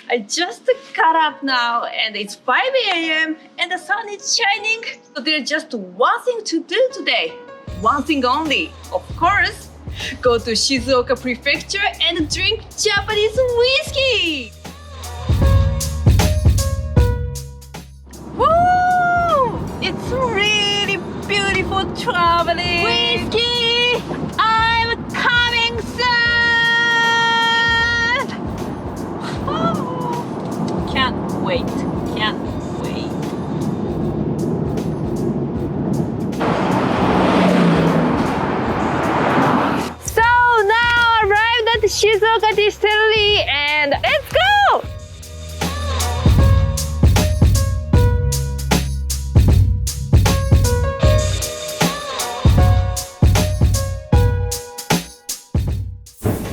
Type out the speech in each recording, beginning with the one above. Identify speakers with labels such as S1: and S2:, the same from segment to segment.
S1: I just got up now and it's 5 a.m. and the sun is shining. So there's just one thing to do today. One thing only, of course. Go to Shizuoka Prefecture and drink Japanese whiskey. Woo! It's really beautiful traveling. Whiskey! I'm coming soon! Can't wait. Can't wait. So now arrived at the Shizuoka Distillery and let's go!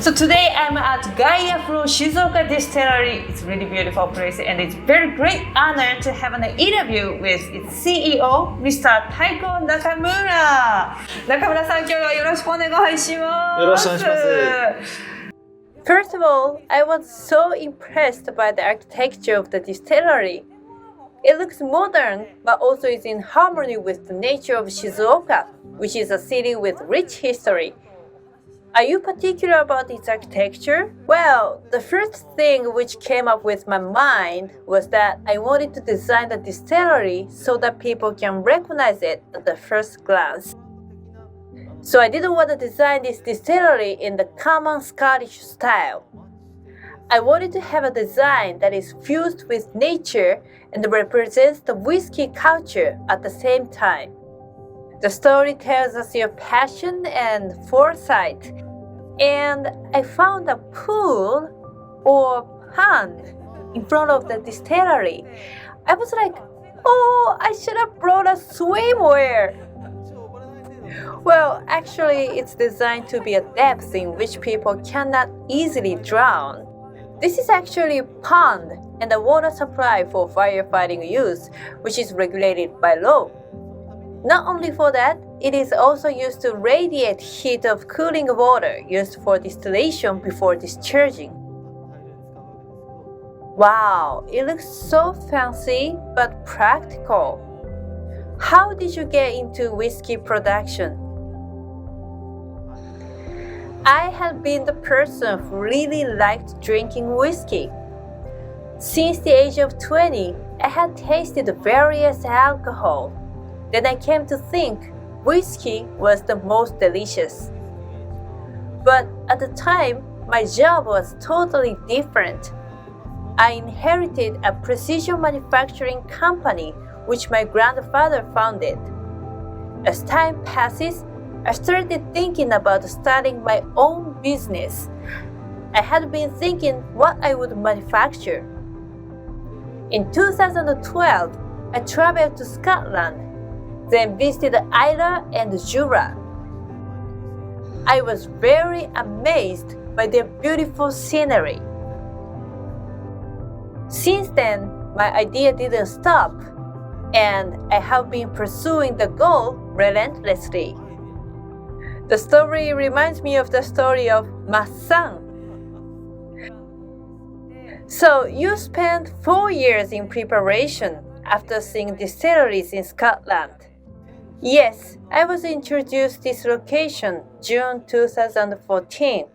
S1: So today I'm at Gaia from Shizuoka Distillery. It's a really beautiful place and it's very great honor to have an interview with its CEO, Mr. Taiko Nakamura. 中村さん、今日はよろしくお願いします。よろしくお願いします。First of all, I was so impressed by the architecture of the distillery. It looks modern, but also is in harmony with the nature of Shizuoka, which is a city with rich history. Are you particular about its architecture? Well, the first thing which came up with my mind was that I wanted to design the distillery so that people can recognize it at the first glance. So I didn't want to design this distillery in the common Scottish style. I wanted to have a design that is fused with nature and represents the whiskey culture at the same time. The story tells us your passion and foresight. And I found a pool or pond in front of the distillery. I was like, oh, I should have brought a swimwear. Well, actually, it's designed to be a depth in which people cannot easily drown. This is actually a pond and a water supply for firefighting use, which is regulated by law. Not only for that, it is also used to radiate heat of cooling water used for distillation before discharging. Wow, it looks so fancy but practical. How did you get into whiskey production? I have been the person who really liked drinking whiskey. Since the age of 20, I had tasted various alcohol. Then I came to think whiskey was the most delicious. But at the time, my job was totally different. I inherited a precision manufacturing company which my grandfather founded. As time passes, I started thinking about starting my own business. I had been thinking what I would manufacture. In 2012, I traveled to Scotland, then visited Islay and Jura. I was very amazed by their beautiful scenery. Since then, my idea didn't stop, and I have been pursuing the goal relentlessly. The story reminds me of the story of Massan. So you spent 4 years in preparation after seeing distilleries in Scotland. Yes, I was introduced this location June 2014.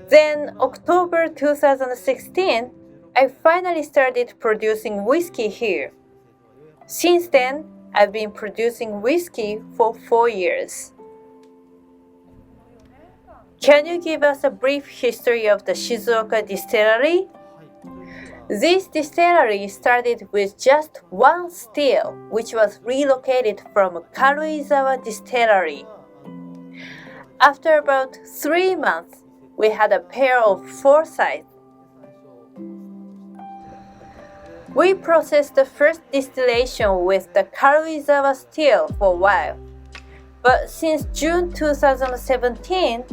S1: Then October 2016, I finally started producing whiskey here. Since then, I've been producing whiskey for 4 years. Can you give us a brief history of the Shizuoka Distillery? This distillery started with just one still, which was relocated from Karuizawa Distillery. After about 3 months, we had a pair of foresight. We processed the first distillation with the Karuizawa still for a while. But since June 2017,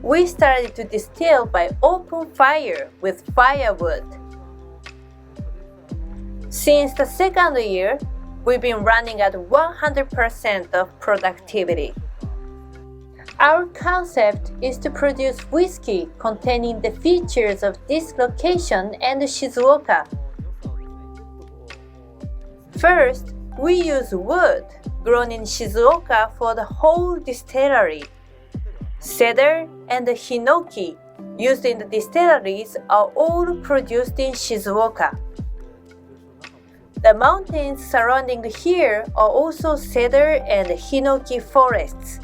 S1: we started to distill by open fire with firewood. Since the second year, we've been running at 100% of productivity.
S2: Our concept is to produce whiskey containing the features of this location and Shizuoka. First, we use wood grown in Shizuoka for the whole distillery. Cedar and hinoki used in the distilleries are all produced in Shizuoka. The mountains surrounding here are also cedar and hinoki forests.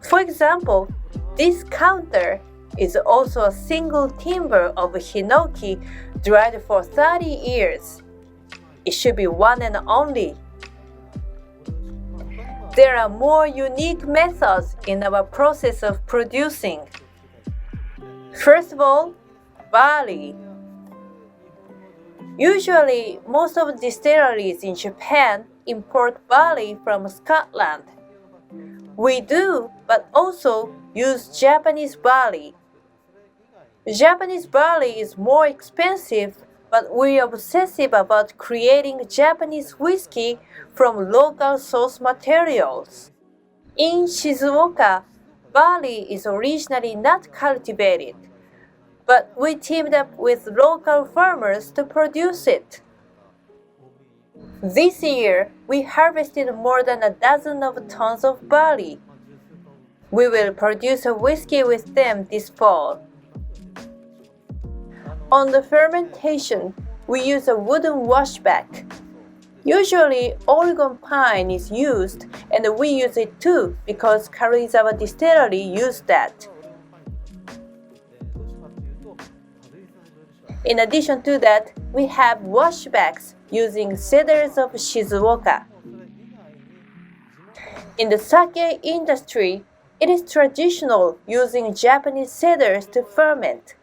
S2: For example, this counter is also a single timber of hinoki dried for 30 years. It should be one and only. There are more unique methods in our process of producing. First of all, barley. Usually, most of the distilleries in Japan import barley from Scotland. We do, but also use Japanese barley. Japanese barley is more expensive, but we're obsessive about creating Japanese whiskey from local source materials. In Shizuoka, barley is originally not cultivated, but we teamed up with local farmers to produce it. This year, we harvested more than a dozen of tons of barley. We will produce a whiskey with them this fall. On the fermentation, we use a wooden washback. Usually, Oregon pine is used, and we use it too because Karuizawa Distillery used that. In addition to that, we have washbacks using cedars of Shizuoka. In the sake industry, it is traditional using Japanese cedars to ferment.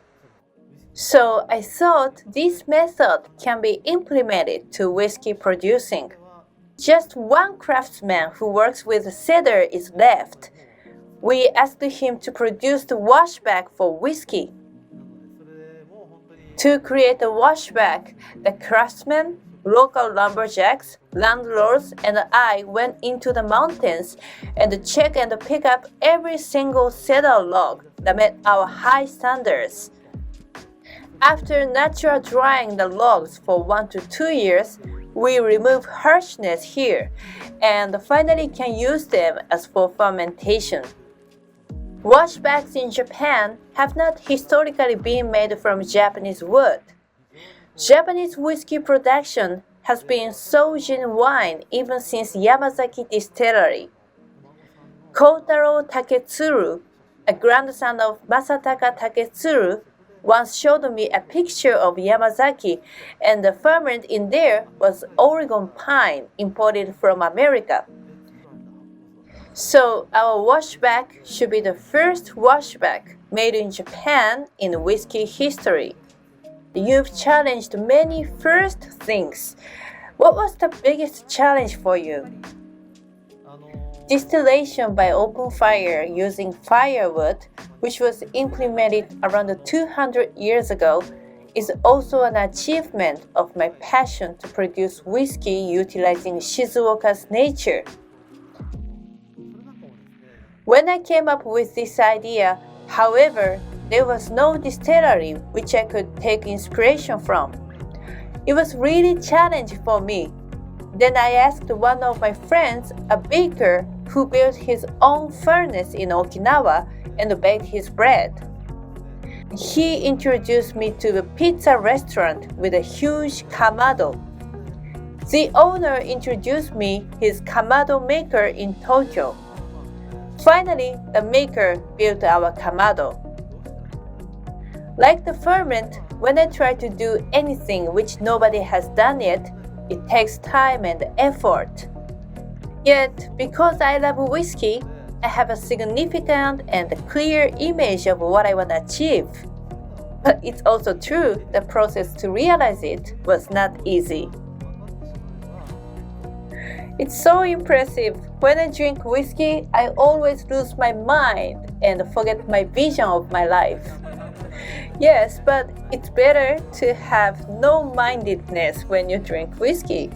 S2: So I thought this method can be implemented to whiskey producing. Just one craftsman who works with cedar is left. We asked him to produce the washback for whiskey. To create a washback, the craftsmen, local lumberjacks, landlords, and I went into the mountains and checked and picked up every single cedar log that met our high standards. After natural drying the logs for 1 to 2 years, we remove harshness here and finally can use them as for fermentation. Washbacks in Japan have not historically been made from Japanese wood. Japanese whiskey production has been so genuine even since Yamazaki Distillery. Kotaro Taketsuru, a grandson of Masataka Taketsuru, once showed me a picture of Yamazaki, and the ferment in there was Oregon pine imported from America. So our washback should be the first washback made in Japan in whiskey history. You've challenged many first things. What was the biggest challenge for you? Distillation by open fire using firewood, which was implemented around 200 years ago, is also an achievement of my passion to produce whiskey utilizing Shizuoka's nature. When I came up with this idea, however, there was no distillery which I could take inspiration from. It was really challenging for me. Then I asked one of my friends, a baker who built his own furnace in Okinawa and baked his bread. He introduced me to a pizza restaurant with a huge kamado. The owner introduced me his kamado maker in Tokyo. Finally, the maker built our kamado. Like the ferment, when I try to do anything which nobody has done yet, it takes time and effort. Yet, because I love whiskey, I have a significant and clear image of what I want to achieve. But it's also true the process to realize it was not easy. It's so impressive. When I drink whiskey, I always lose my mind and forget my vision of my life. Yes, but it's better to have no-mindedness when you drink whiskey.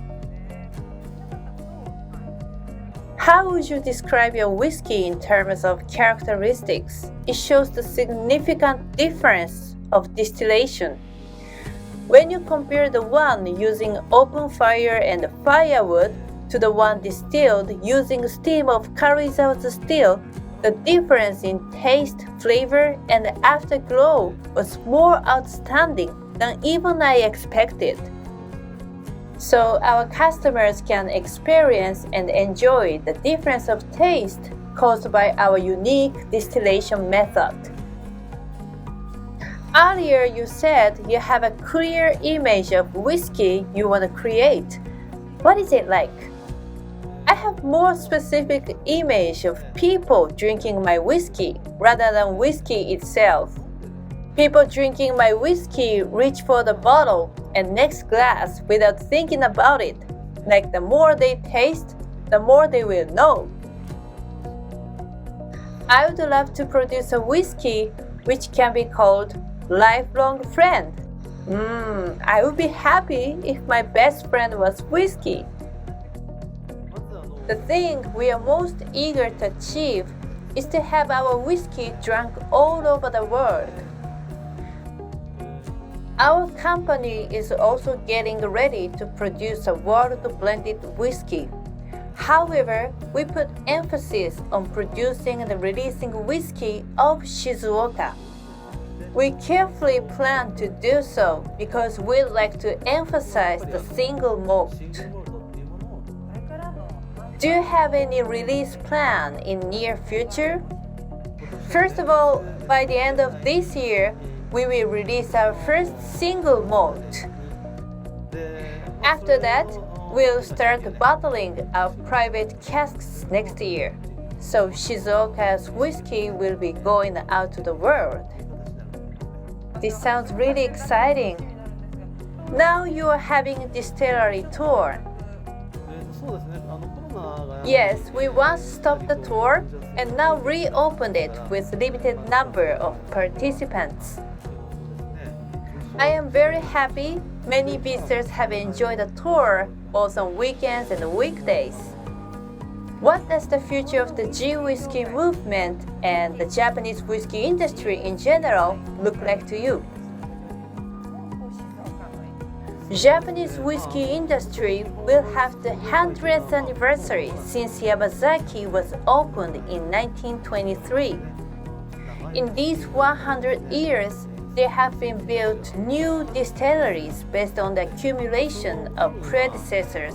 S2: How would you describe your whiskey in terms of characteristics? It shows the significant difference of distillation. When you compare the one using open fire and firewood to the one distilled using steam of Karizawa's still, the difference in taste, flavor, and afterglow was more outstanding than even I expected. So our customers can experience and enjoy the difference of taste caused by our unique distillation method. Earlier you said you have a clear image of whiskey you want to create. What is it like? I have more specific image of people drinking my whiskey rather than whiskey itself. People drinking my whiskey reach for the bottle and next glass without thinking about it. Like the more they taste, the more they will know. I would love to produce a whiskey which can be called lifelong friend. I would be happy if my best friend was whiskey. The thing we are most eager to achieve is to have our whiskey drunk all over the world. Our company is also getting ready to produce a world-blended whiskey. However, we put emphasis on producing and releasing whiskey of Shizuoka. We carefully plan to do so because we'd like to emphasize the single malt. Do you have any release plan in near future? First of all, by the end of this year, we will release our first single malt. After that, we'll start bottling our private casks next year. So Shizuoka's whiskey will be going out to the world. This sounds really exciting. Now you are having a distillery tour. Yes, we once stopped the tour and now reopened it with limited number of participants. I am very happy many visitors have enjoyed the tour both on weekends and weekdays. What does the future of the G whiskey movement and the Japanese whiskey industry in general look like to you? Japanese whiskey industry will have the 100th anniversary since Yamazaki was opened in 1923. In these 100 years, there have been built new distilleries based on the accumulation of predecessors.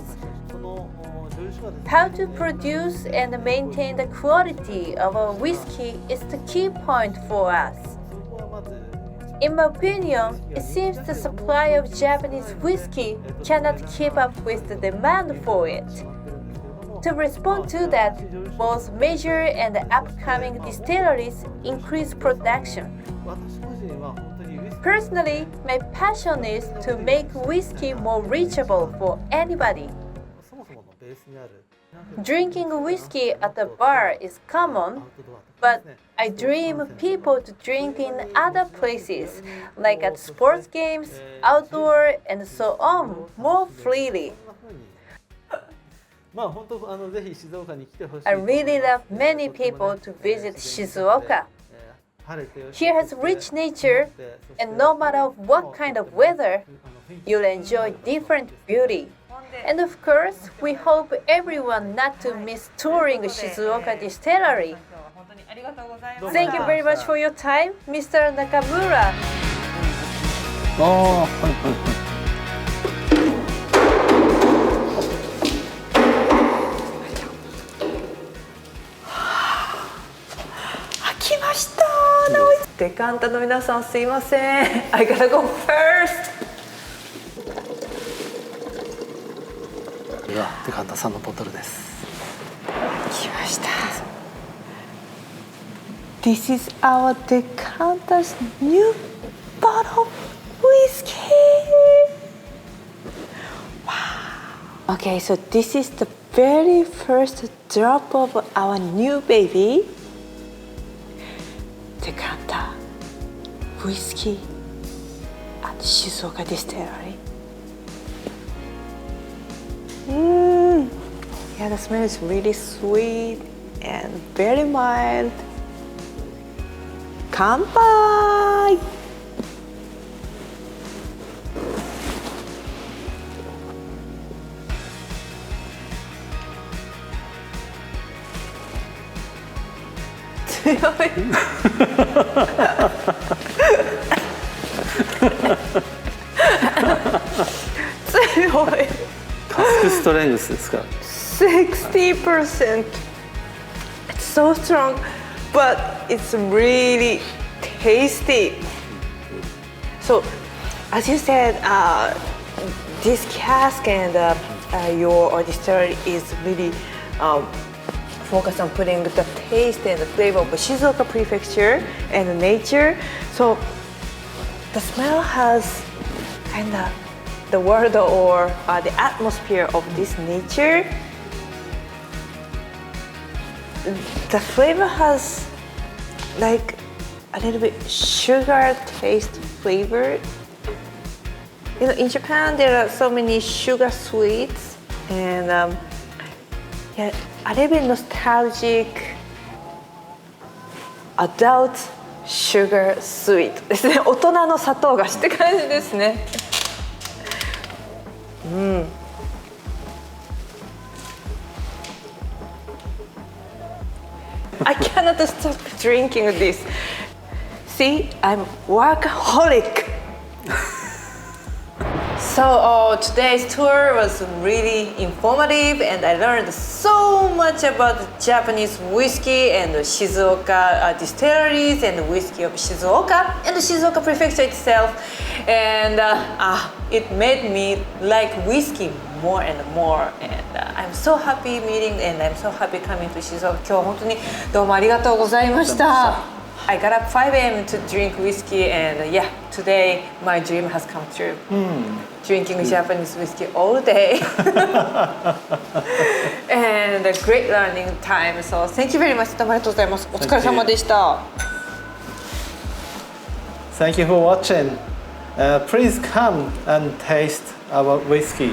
S2: How to produce and maintain the quality of our whiskey is the key point for us. In my opinion, it seems the supply of Japanese whiskey cannot keep up with the demand for it. To respond to that, both major and upcoming distilleries increase production. Personally, my passion is to make whiskey more reachable for anybody. Drinking whiskey at a bar is common, but I dream people to drink in other places, like at sports games, outdoor, and so on, more freely. I really love many people to visit Shizuoka. Here has rich nature, and no matter what kind of weather, you'll enjoy different beauty. And of course, we hope everyone not to miss touring Shizuoka Distillery. Thank you very much for your time, Mr. Nakamura.
S1: デカンタの皆さんすいません。I gotta go first.
S3: ではデカンタさんのボトルです。
S1: 来ました。This is our Dekanta's new bottle of whiskey. Wow. Okay, so this is the very first drop of our new baby. Dekanta whiskey at Shizuoka Distillery.
S2: Yeah, the smell is really sweet and very mild. Kanpai! Tsuyoy.
S3: カスクストレングスですか。
S2: 60%. It's so strong, but it's really tasty. So, as you said, this cask and your distillery is really focused on putting the taste and the flavor of Shizuoka Prefecture and nature. So, the smell has kind of the world or the atmosphere of this nature. The flavor has like a little bit sugar taste flavor. You know, in Japan there are so many sugar sweets and yeah, a little bit nostalgic adult sugar sweet ですね。大人の砂糖菓子って感じですね。I cannot stop drinking this. See, I'm workaholic. So today's tour was really informative and I learned so much about Japanese whiskey and Shizuoka distilleries and whiskey of Shizuoka and the Shizuoka prefecture itself. And it made me like whiskey more and more. And I'm so happy meeting and I'm so happy coming to Shizuoka. 今日は本当にどうもありがとうございました。I got up 5 a.m. to drink whiskey and yeah, today my dream has come true. Drinking Japanese whiskey all day. And a great learning time. So thank you very much. どうもありがとうございます。お疲れ様でした。
S3: Thank you for watching. Please come and taste our whiskey.